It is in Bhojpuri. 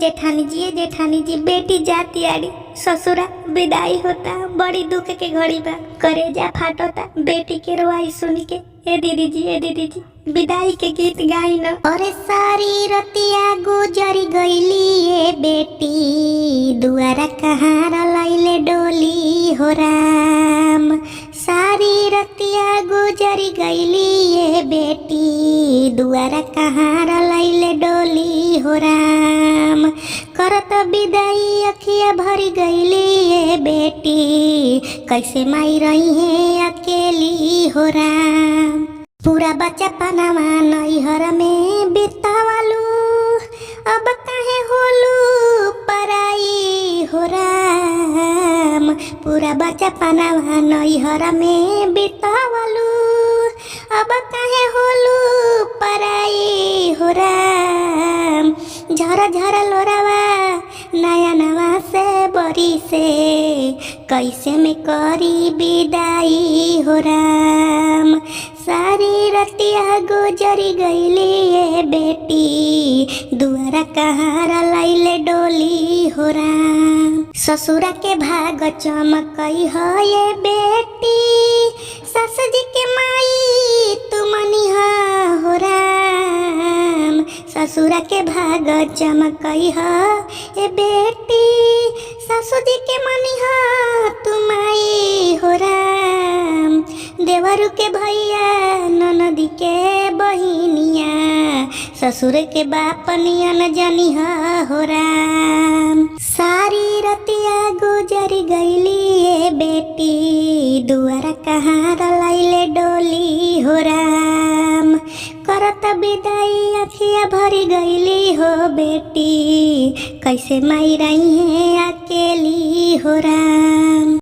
जेठानी जी बेटी जाती आड़ी ससुरा विदाई होता बड़ी दुख के घड़ी बा करेजा फाटोता बेटी के रोवाई सुन के। ए दीदी जी विदाई के गीत गाई न। अरे सारी रतिया गुजरी गईली ए बेटी दुआरा कहाँ लैले डोली हो राम। सारी रतिया गुजरी गईली ए बेटी दुआरा कहाँ लैले डोली हो राम। करत विदाई अखिया भरी गईली ए बेटी कैसे माई रही है अकेली हो राम। पूरा बचपनवा नैहर में बितावलू अब काहे होलू पराई हो राम। पूरा बचपनवा नैहर में बितावलू अब काहे होलू पराई हो राम। झर झर लोरावा नया नवा से बरी से कैसे में करी विदाई हो राम। सारी रतिया गुजरी गईली ए बेटी दुआरा कहाँ लैले डोली हो राम। ससुरा के भाग चमकई हो ये बेटी सस जी के माई तुमनी हो राम। ससुरा के भाग चमकई हो ए बेटी ससु जी के मनी हो तुमाई हो राम। देवरु के भैया ननदी के बहिनिया ससुर के बाप नियन जनी हो राम। सारी रतिया गुजरी गईली ए बेटी दुआरा कहाँ लैले डोली हो राम। करत विदाई अखिया भरी गईली हो बेटी कैसे माई रही है अकेली हो राम।